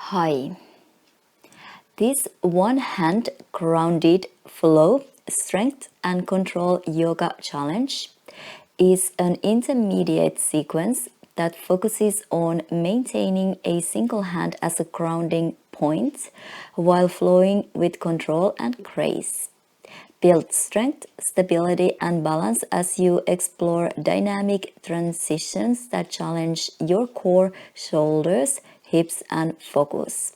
Hi. This one hand grounded flow, strength and control yoga challenge is an intermediate sequence that focuses on maintaining a single hand as a grounding point while flowing with control and grace. Build strength, stability, and balance as you explore dynamic transitions that challenge your core, shoulders, hips, and focus.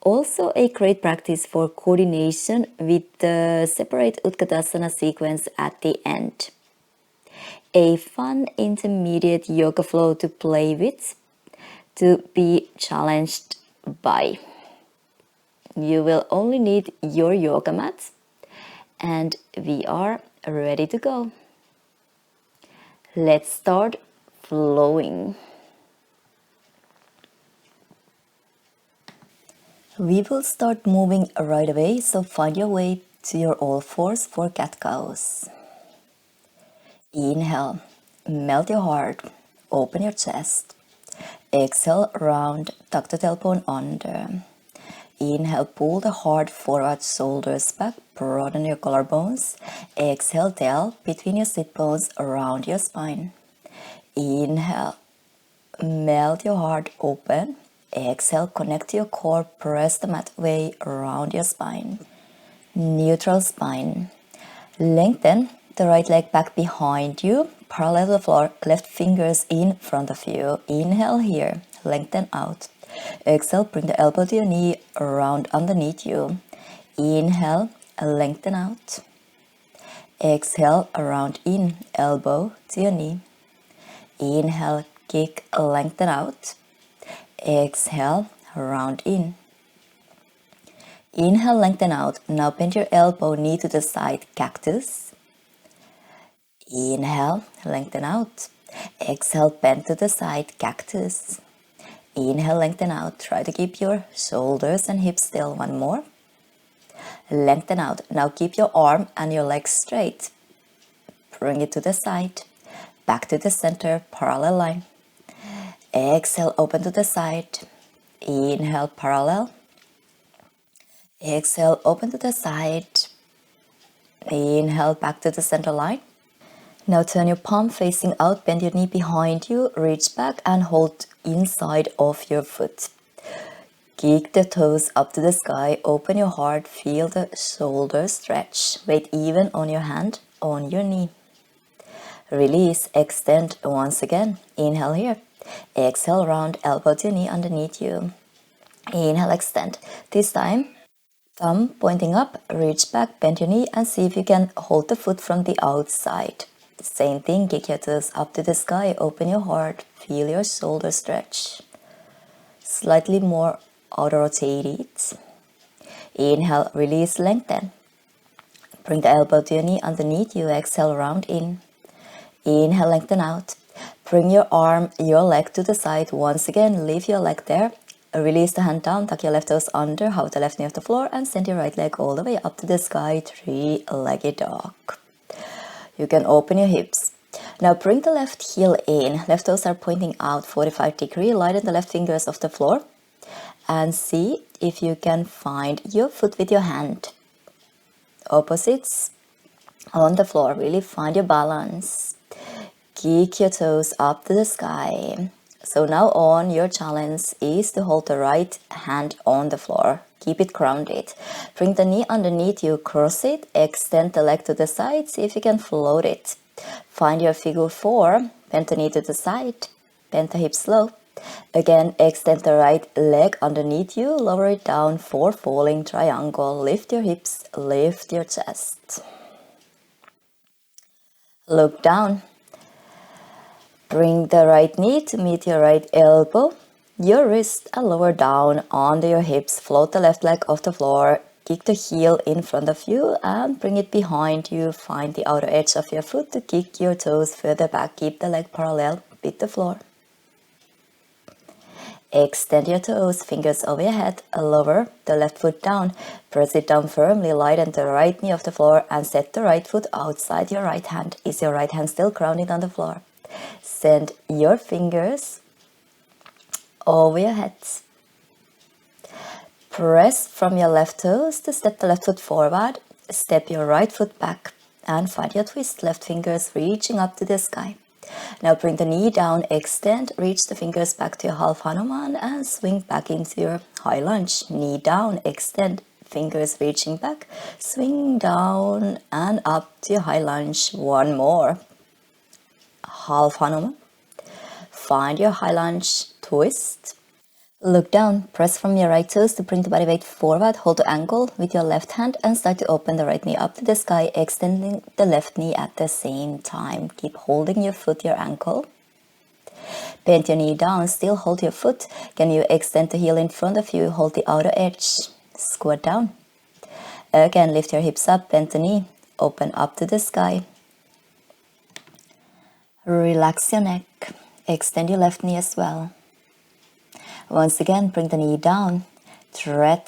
Also, a great practice for coordination with the separate Utkatasana sequence at the end. A fun intermediate yoga flow to play with, to be challenged by. You will only need your yoga mat, and we are ready to go. Let's start flowing. We will start moving right away, so find your way to your all fours for cat cows. Inhale, melt your heart, open your chest. Exhale, round, tuck the tailbone under. Inhale, pull the heart forward, shoulders back, broaden your collarbones. Exhale, tail between your sit bones, around your spine. Inhale, melt your heart open. Exhale, connect to your core, press the mat way around your spine. Neutral spine. Lengthen the right leg back behind you, parallel to the floor, left fingers in front of you. Inhale here, lengthen out. Exhale, bring the elbow to your knee, around underneath you. Inhale, lengthen out. Exhale, around in, elbow to your knee. Inhale, kick, lengthen out. Exhale, round in. Inhale, lengthen out. Now bend your elbow, knee to the side, cactus. Inhale, lengthen out. Exhale, bend to the side, cactus. Inhale, lengthen out. Try to keep your shoulders and hips still. One more. Lengthen out. Now keep your arm and your leg straight. Bring it to the side. Back to the center, parallel line. Exhale, open to the side. Inhale, parallel. Exhale, open to the side. Inhale, back to the center line. Now turn your palm facing out, bend your knee behind you, reach back and hold inside of your foot. Kick the toes up to the sky, open your heart, feel the shoulders stretch. Weight even on your hand, on your knee. Release, extend once again. Inhale here. Exhale, round, elbow to knee underneath you. Inhale, extend. This time, thumb pointing up, reach back, bend your knee and see if you can hold the foot from the outside. Same thing, kick your toes up to the sky, open your heart, feel your shoulders stretch. Slightly more outer rotated. Inhale, release, lengthen. Bring the elbow to your knee underneath you, exhale, round in. Inhale, lengthen out. Bring your arm, your leg to the side. Once again, leave your leg there. Release the hand down, tuck your left toes under, hold the left knee off the floor and send your right leg all the way up to the sky, three-legged dog. You can open your hips. Now bring the left heel in. Left toes are pointing out 45 degrees. Lighten the left fingers off the floor and see if you can find your foot with your hand. Opposites on the floor. Really find your balance. Kick your toes up to the sky. So now on, your challenge is to hold the right hand on the floor. Keep it grounded. Bring the knee underneath you, cross it, extend the leg to the side, see if you can float it. Find your figure 4, bend the knee to the side, bend the hips low. Again, extend the right leg underneath you, lower it down for falling triangle. Lift your hips, lift your chest. Look down. Bring the right knee to meet your right elbow, your wrist and lower down onto your hips. Float the left leg off the floor. Kick the heel in front of you and bring it behind you. Find the outer edge of your foot to kick your toes further back. Keep the leg parallel with the floor. Extend your toes, fingers over your head, lower the left foot down. Press it down firmly, lighten the right knee off the floor and set the right foot outside your right hand. Is your right hand still grounded on the floor? Send your fingers over your head. Press from your left toes to step the left foot forward. Step your right foot back and find your twist. Left fingers reaching up to the sky. Now bring the knee down, extend, reach the fingers back to your half Hanuman and swing back into your high lunge. Knee down, extend, fingers reaching back, swing down and up to your high lunge. One more. Half Hanuman. Find your high lunge, twist. Look down, press from your right toes to bring the body weight forward, hold the ankle with your left hand and start to open the right knee up to the sky, extending the left knee at the same time. Keep holding your foot, your ankle. Bend your knee down, still hold your foot. Can you extend the heel in front of you, hold the outer edge, squat down. Again, lift your hips up, bend the knee, open up to the sky. Relax your neck, extend your left knee as well. Once again, bring the knee down, thread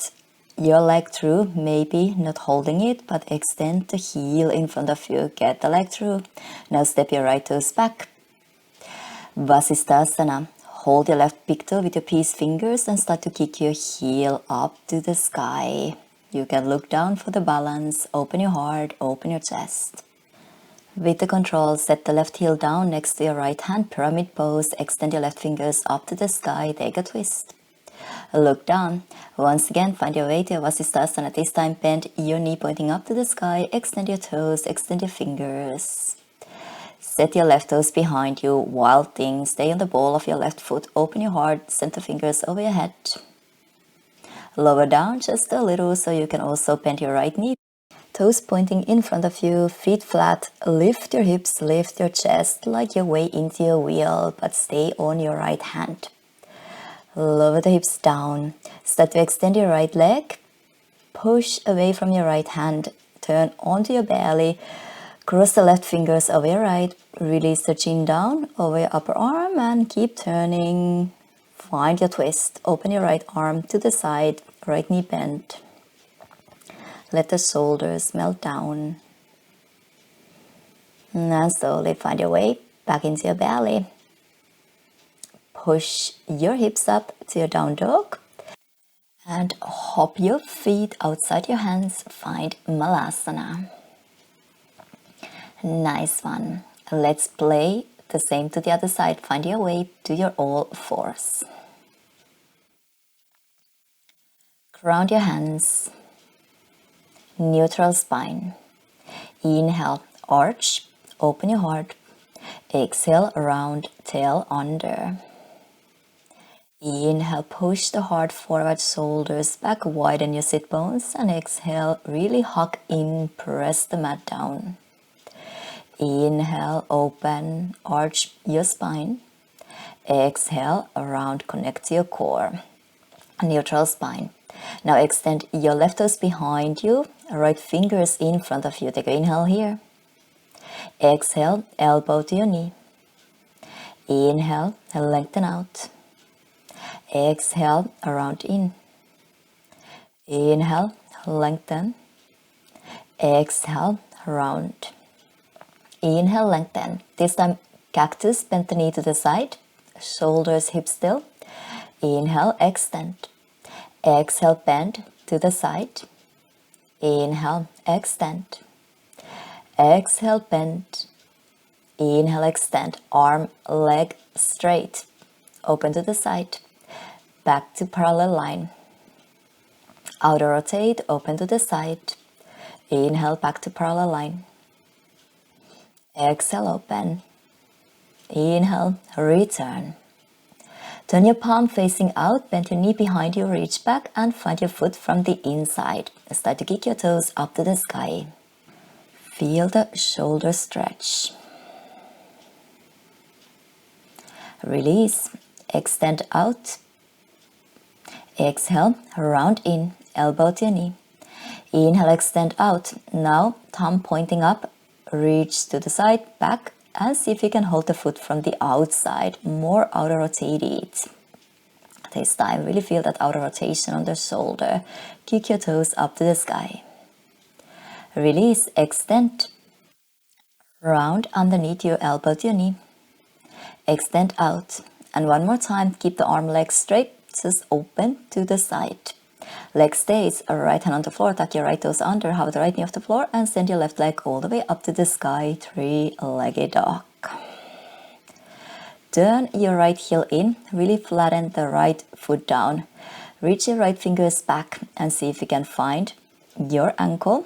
your leg through, maybe not holding it, but extend the heel in front of you, get the leg through. Now step your right toes back. Vasisthasana, hold your left big toe with your peace fingers and start to kick your heel up to the sky. You can look down for the balance, open your heart, open your chest. With the control, set the left heel down next to your right hand, pyramid pose, extend your left fingers up to the sky, take a twist. Look down. Once again, find your way to your Vasisthasana. This time, bend your knee pointing up to the sky, extend your toes, extend your fingers. Set your left toes behind you, wild thing, stay on the ball of your left foot, open your heart, send the fingers over your head. Lower down just a little so you can also bend your right knee. Toes pointing in front of you, feet flat, lift your hips, lift your chest like your way into your wheel, but stay on your right hand. Lower the hips down, start to extend your right leg, push away from your right hand, turn onto your belly, cross the left fingers over your right, release the chin down over your upper arm and keep turning. Find your twist, open your right arm to the side, right knee bent. Let the shoulders melt down. And slowly find your way back into your belly. Push your hips up to your down dog. And hop your feet outside your hands. Find Malasana. Nice one. Let's play the same to the other side. Find your way to your all fours. Ground your hands. Neutral spine. Inhale, arch, open your heart. Exhale, round, tail under. Inhale, push the heart forward, shoulders back, widen your sit bones. And exhale, really hug in, press the mat down. Inhale, open, arch your spine. Exhale, around, connect to your core. Neutral spine. Now extend your left toes behind you, right fingers in front of you. Take an inhale here. Exhale, elbow to your knee. Inhale, lengthen out. Exhale, around in. Inhale, lengthen. Exhale, round. Inhale, lengthen. This time, cactus, bend the knee to the side. Shoulders, hips still. Inhale, extend. Exhale, bend to the side. Inhale, extend. Exhale, bend. Inhale, extend. Arm, leg straight. Open to the side. Back to parallel line. Outer rotate, open to the side. Inhale, back to parallel line. Exhale, open. Inhale, return. Turn your palm facing out, bend your knee behind you, reach back and find your foot from the inside. Start to kick your toes up to the sky. Feel the shoulder stretch. Release, extend out. Exhale, round in, elbow to your knee. Inhale, extend out. Now, thumb pointing up, reach to the side, back, and see if you can hold the foot from the outside, more outer rotated. This time, really feel that outer rotation on the shoulder. Kick your toes up to the sky. Release, extend. Round underneath your elbow to your knee. Extend out. And one more time, keep the arm legs straight, just open to the side. Leg stays, right hand on the floor, tuck your right toes under, have the right knee off the floor, and send your left leg all the way up to the sky, three-legged dog. Turn your right heel in, really flatten the right foot down. Reach your right fingers back and see if you can find your ankle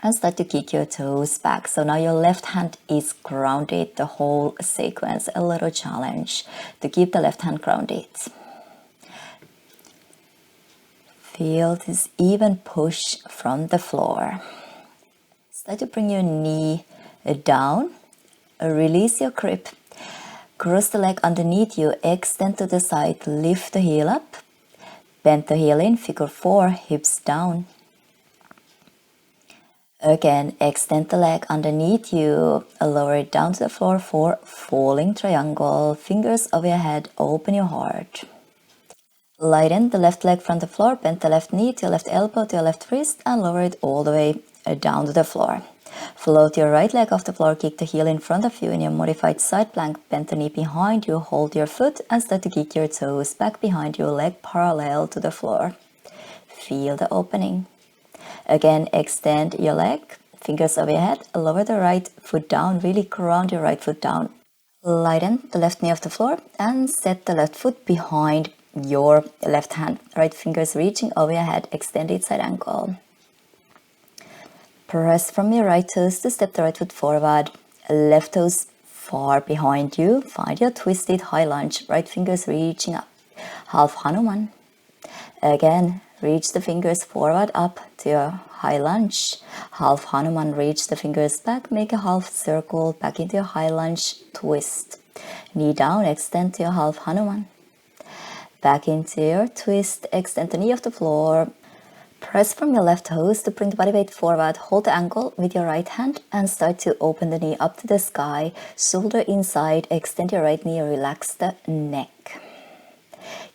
and start to kick your toes back. So now your left hand is grounded, the whole sequence, a little challenge to keep the left hand grounded. Feel this even push from the floor. Start to bring your knee down, release your grip, cross the leg underneath you, extend to the side, lift the heel up, bend the heel in, figure 4, hips down. Again, extend the leg underneath you, lower it down to the floor for falling triangle, fingers over your head, open your heart. Lighten the left leg from the floor, bend the left knee to your left elbow to your left wrist and lower it all the way down to the floor. Float your right leg off the floor, kick the heel in front of you in your modified side plank, bend the knee behind you, hold your foot and start to kick your toes back behind you, leg parallel to the floor. Feel the opening. Again, extend your leg, fingers over your head, lower the right foot down, really ground your right foot down. Lighten the left knee off the floor and set the left foot behind your left hand. Right fingers reaching over your head, extended side ankle. Press from your right toes to step the right foot forward, left toes far behind you. Find your twisted high lunge, right fingers reaching up. Half Hanuman. Again, reach the fingers forward up to your high lunge. Half Hanuman, reach the fingers back, make a half circle back into your high lunge, twist. Knee down, extend to your half Hanuman. Back into your twist, extend the knee off the floor. Press from your left toes to bring the body weight forward. Hold the ankle with your right hand and start to open the knee up to the sky. Shoulder inside, extend your right knee, relax the neck.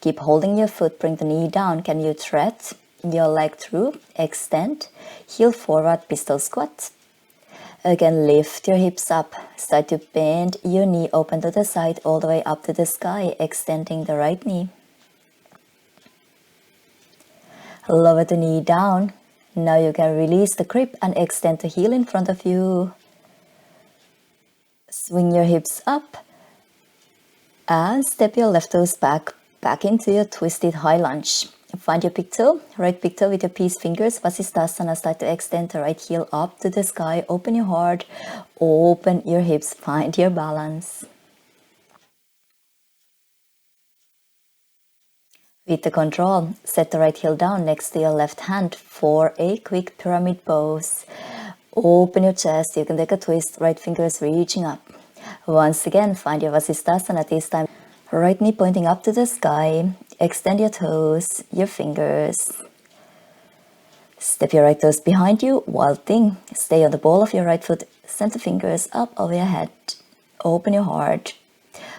Keep holding your foot, bring the knee down. Can you thread your leg through? Extend, heel forward, pistol squat. Again, lift your hips up. Start to bend your knee, open to the side, all the way up to the sky, extending the right knee. Lower the knee down. Now you can release the grip and extend the heel in front of you. Swing your hips up and step your left toes back into your twisted high lunge. Find your big toe, right big toe with your peace fingers, Vasisthasana. Start to extend the right heel up to the sky. Open your heart, open your hips, find your balance. With the control, set the right heel down next to your left hand for a quick pyramid pose. Open your chest, you can take a twist, right fingers reaching up. Once again, find your Vasisthasana, this time right knee pointing up to the sky. Extend your toes, your fingers. Step your right toes behind you, wild thing. Stay on the ball of your right foot, send the fingers up over your head. Open your heart.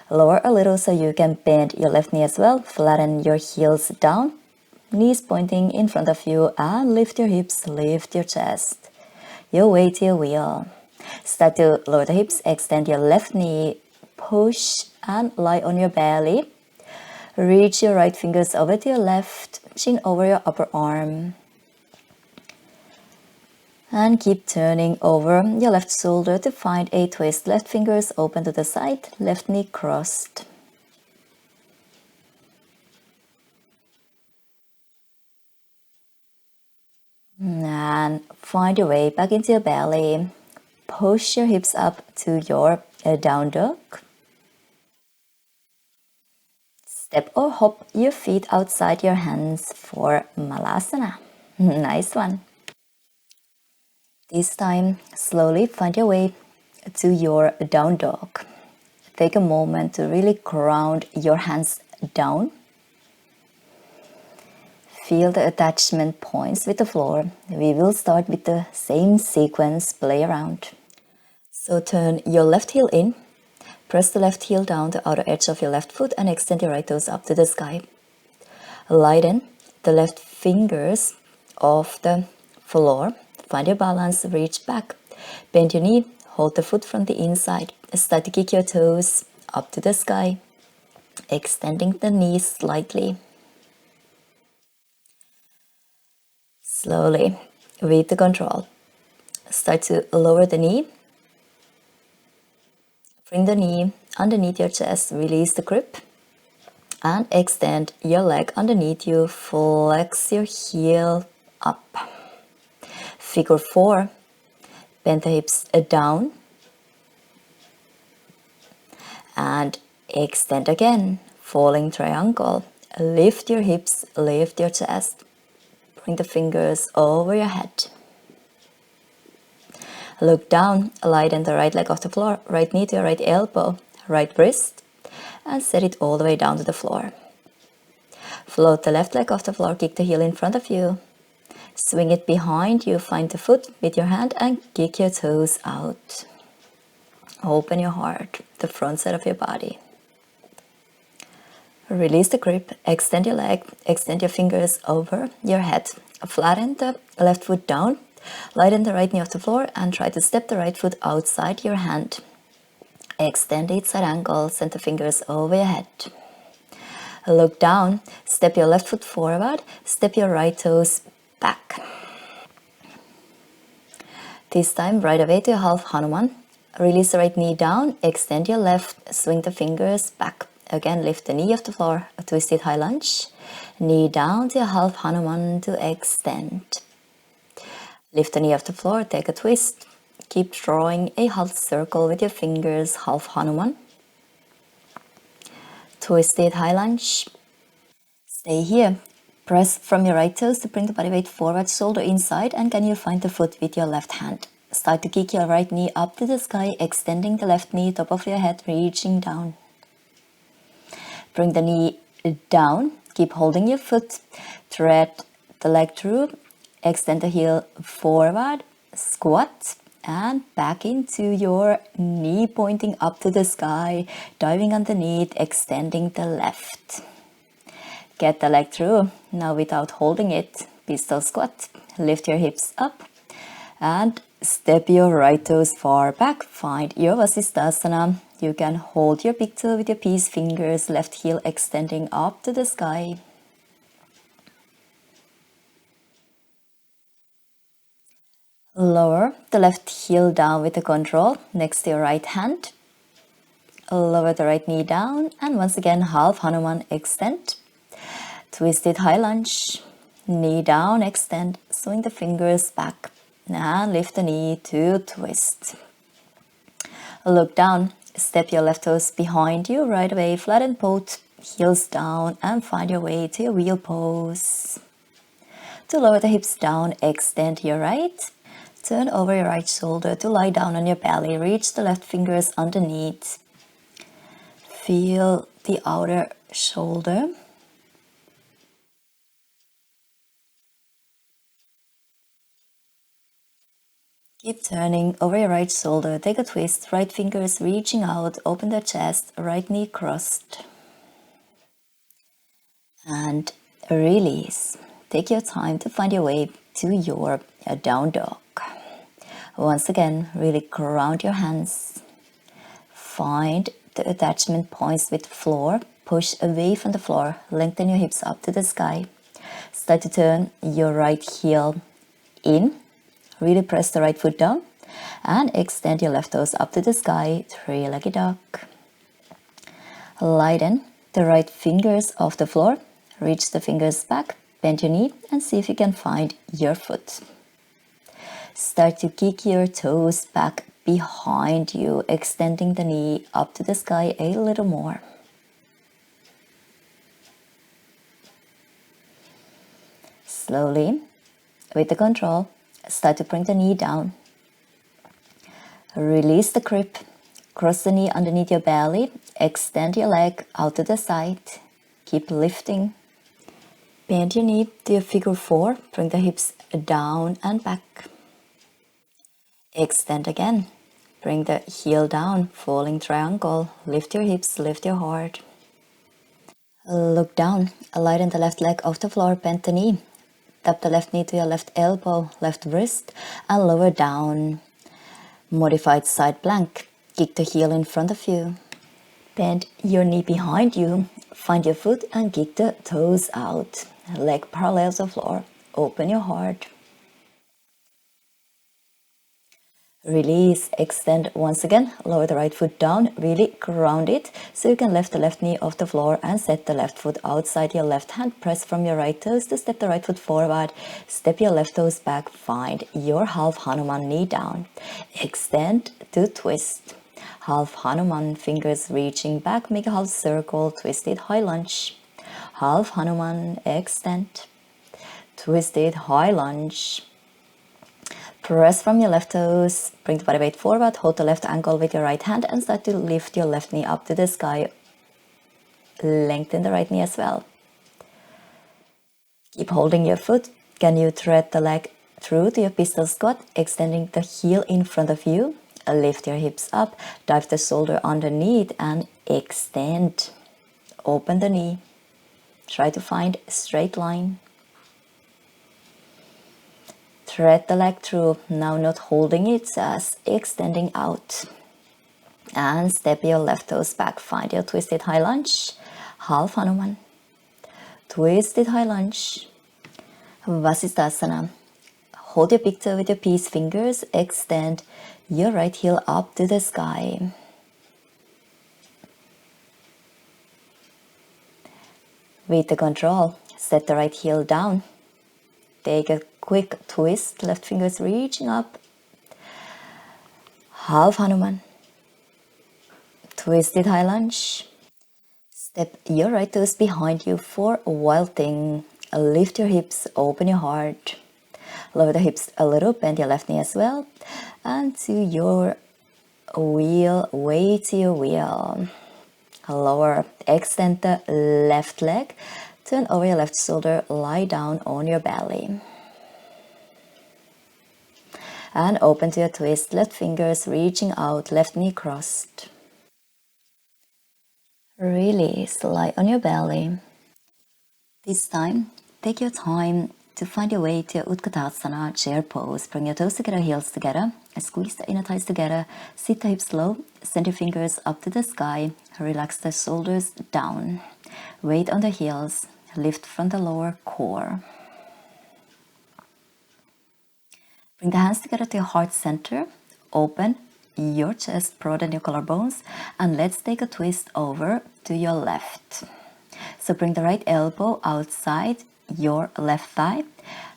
Lower a little so you can bend your left knee as well. Flatten your heels down. Knees pointing in front of you and lift your hips, lift your chest. Your way to your wheel. Start to lower the hips, extend your left knee, push and lie on your belly. Reach your right fingers over to your left, chin over your upper arm. And keep turning over your left shoulder to find a twist. Left fingers open to the side, left knee crossed. And find your way back into your belly. Push your hips up to your down dog. Step or hop your feet outside your hands for Malasana. Nice one. This time, slowly find your way to your down dog. Take a moment to really ground your hands down. Feel the attachment points with the floor. We will start with the same sequence, play around. So turn your left heel in. Press the left heel down the outer edge of your left foot and extend your right toes up to the sky. Lighten the left fingers off the floor. Find your balance, reach back. Bend your knee, hold the foot from the inside. Start to kick your toes up to the sky, extending the knees slightly. Slowly, with the control, start to lower the knee. Bring the knee underneath your chest, release the grip, and extend your leg underneath you. Flex your heel up. Figure 4, bend the hips down, and extend again. Falling triangle. Lift your hips, lift your chest. Bring the fingers over your head. Look down, lighten the right leg off the floor, right knee to your right elbow, right wrist, and set it all the way down to the floor. Float the left leg off the floor, kick the heel in front of you. Swing it behind you, find the foot with your hand and kick your toes out. Open your heart, the front side of your body. Release the grip, extend your leg, extend your fingers over your head. Flatten the left foot down, lighten the right knee off the floor and try to step the right foot outside your hand. Extend each side angle, send the fingers over your head. Look down, step your left foot forward, step your right toes back. This time, right away to your half Hanuman. Release the right knee down, extend your left, swing the fingers back. Again, lift the knee off the floor, a twisted high lunge. Knee down to your half Hanuman to extend. Lift the knee off the floor, take a twist. Keep drawing a half circle with your fingers, half Hanuman. Twisted high lunge. Stay here. Press from your right toes to bring the body weight forward, shoulder inside, and can you find the foot with your left hand. Start to kick your right knee up to the sky, extending the left knee, top of your head, reaching down. Bring the knee down, keep holding your foot, thread the leg through, extend the heel forward, squat, and back into your knee pointing up to the sky, diving underneath, extending the left. Get the leg through, now without holding it, pistol squat, lift your hips up, and step your right toes far back, find your Vasisthasana. You can hold your big toe with your peace fingers, left heel extending up to the sky. Lower the left heel down with the control next to your right hand. Lower the right knee down and once again half Hanuman extend. Twisted high lunge. Knee down, extend, swing the fingers back and lift the knee to twist. Look down, step your left toes behind you, right away, flatten both heels down and find your way to your wheel pose. To lower the hips down, extend your right. Turn over your right shoulder to lie down on your belly. Reach the left fingers underneath. Feel the outer shoulder. Keep turning over your right shoulder. Take a twist. Right fingers reaching out. Open the chest. Right knee crossed. And release. Take your time to find your way to your down dog. Once again, really ground your hands. Find the attachment points with the floor. Push away from the floor. Lengthen your hips up to the sky. Start to turn your right heel in. Really press the right foot down. And extend your left toes up to the sky. Three-legged dog. Lighten the right fingers off the floor. Reach the fingers back. Bend your knee and see if you can find your foot. Start to kick your toes back behind you, extending the knee up to the sky a little more. Slowly, with the control, start to bring the knee down. Release the grip, cross the knee underneath your belly, extend your leg out to the side, keep lifting. Bend your knee to your figure 4, bring the hips down and back. Extend again. Bring the heel down, falling triangle. Lift your hips, lift your heart. Look down, lighten the left leg off the floor, bend the knee. Tap the left knee to your left elbow, left wrist, and lower down. Modified side plank. Kick the heel in front of you. Bend your knee behind you. Find your foot and kick the toes out. Leg parallel to the floor. open your heart. Release, extend once again, lower the right foot down, really ground it so you can lift the left knee off the floor and set the left foot outside your left hand. Press from your right toes to step the right foot forward, step your left toes back, find your half Hanuman, knee down, extend to twist. Half Hanuman, fingers reaching back, make a half circle, twisted high lunge. Half Hanuman, extend, twisted high lunge. Press from your left toes, bring the body weight forward, hold the left ankle with your right hand and start to lift your left knee up to the sky. Lengthen the right knee as well. Keep holding your foot. Can you thread the leg through to your pistol squat, extending the heel in front of you? Lift your hips up, dive the shoulder underneath and extend. Open the knee. Try to find a straight line. Thread the leg through, now not holding it, as extending out. And step your left toes back, find your twisted high lunge, half Hanuman. Twisted high lunge, Vasisthasana. Hold your big toe with your peace fingers, extend your right heel up to the sky. With the control, set the right heel down. Take a quick twist, left fingers reaching up. Half Hanuman. Twisted high lunge. Step your right toes behind you for wild thing. Lift your hips, open your heart. Lower the hips a little, bend your left knee as well. And to your wheel, way to your wheel. Lower, extend the left leg. Turn over your left shoulder, lie down on your belly. And open to your twist, left fingers reaching out, left knee crossed. Release, lie on your belly. This time, take your time to find your way to your Utkatasana, chair pose. Bring your toes together, heels together, squeeze the inner thighs together, sit the hips low, send your fingers up to the sky, relax the shoulders down. Weight on the heels, lift from the lower core. Bring the hands together to your heart center, open your chest, broaden your collarbones, and let's take a twist over to your left. So bring the right elbow outside your left thigh.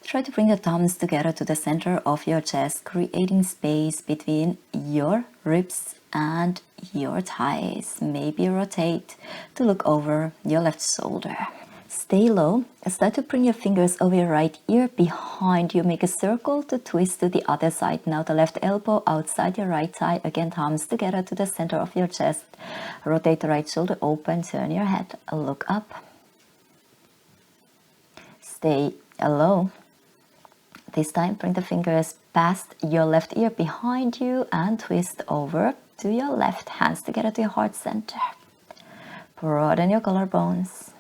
Try to bring the thumbs together to the center of your chest, creating space between your ribs and your thighs. Maybe rotate to look over your left shoulder. Stay low. Start to bring your fingers over your right ear behind you. Make a circle to twist to the other side. Now the left elbow outside your right thigh. Again, thumbs together to the center of your chest. Rotate the right shoulder open. Turn your head. Look up. Stay low. This time, bring the fingers past your left ear behind you and twist over to your left. Hands together to your heart center. Broaden your collarbones.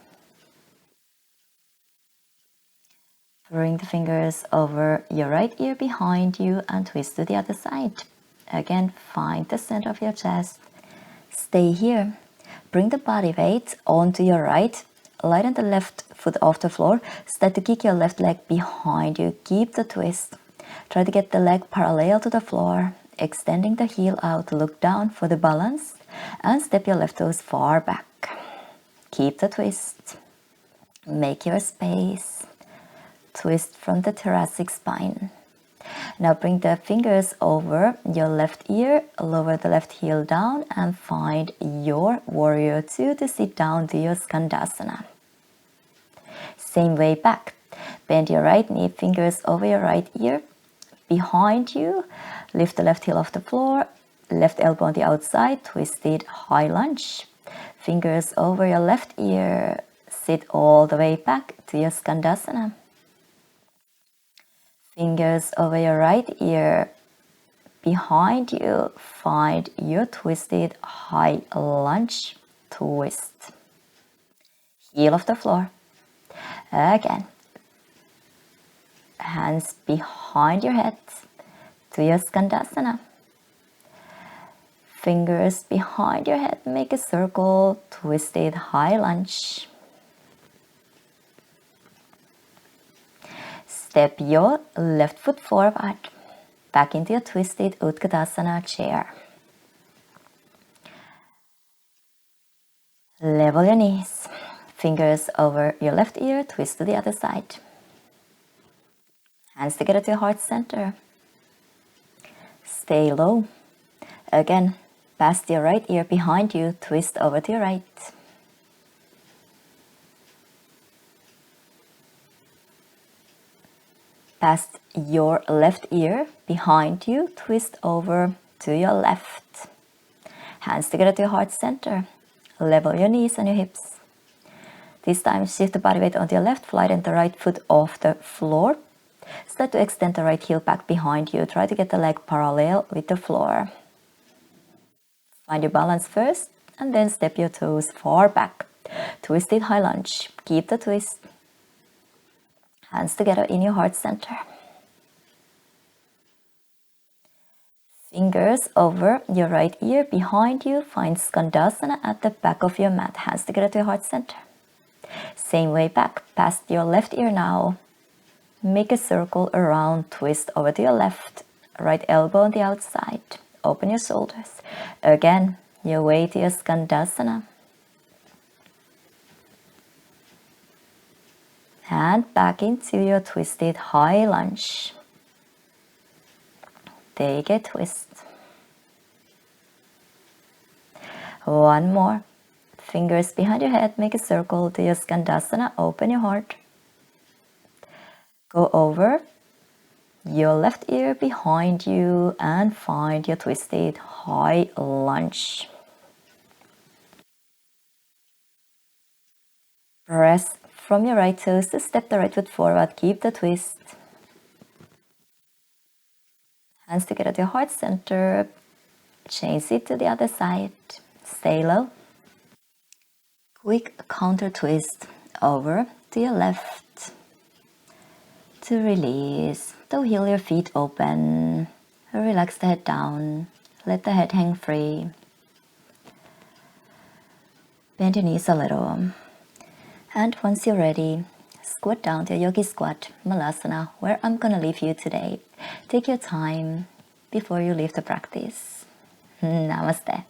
Bring the fingers over your right ear behind you and twist to the other side. Again, find the center of your chest. Stay here. Bring the body weight onto your right. Lighten the left foot off the floor. Start to kick your left leg behind you. Keep the twist. Try to get the leg parallel to the floor. Extending the heel out. Look down for the balance. And step your left toes far back. Keep the twist. Make your space. Twist from the thoracic spine. Now bring the fingers over your left ear, lower the left heel down and find your warrior two to sit down to your Skandasana. Same way back. Bend your right knee, fingers over your right ear, behind you. Lift the left heel off the floor, left elbow on the outside, twisted high lunge. Fingers over your left ear, sit all the way back to your Skandasana. Fingers over your right ear, behind you, find your twisted high lunge, twist. Heel of the floor. Again. Hands behind your head to your Skandasana. Fingers behind your head, make a circle, twisted high lunge. Step your left foot forward, back into your twisted Utkatasana chair. Level your knees, fingers over your left ear, twist to the other side. Hands together to your heart center. Stay low. Again, pass your right ear behind you, twist over to your right. Pass your left ear behind you, twist over to your left. Hands together to your heart center. Level your knees and your hips. This time, shift the body weight onto your left, flatten the right foot off the floor. Start to extend the right heel back behind you. Try to get the leg parallel with the floor. Find your balance first, and then step your toes far back. Twisted high lunge. Keep the twist. Hands together in your heart center. Fingers over your right ear behind you. Find Skandasana at the back of your mat. Hands together to your heart center. Same way back. Past your left ear now. Make a circle around. Twist over to your left. Right elbow on the outside. Open your shoulders. Again, your way to your Skandasana. And back into your twisted high lunge. Take a twist. One more. Fingers behind your head, make a circle to your Skandasana. Open your heart. Go over your left ear behind you and find your twisted high lunge. Press from your right toes to step the right foot forward. Keep the twist. Hands together to your heart center. Change it to the other side. Stay low. Quick counter twist over to your left. To release, to heel your feet open. Relax the head down. Let the head hang free. Bend your knees a little. And once you're ready, squat down to your yogi squat, Malasana, where I'm gonna leave you today. Take your time before you leave the practice. Namaste.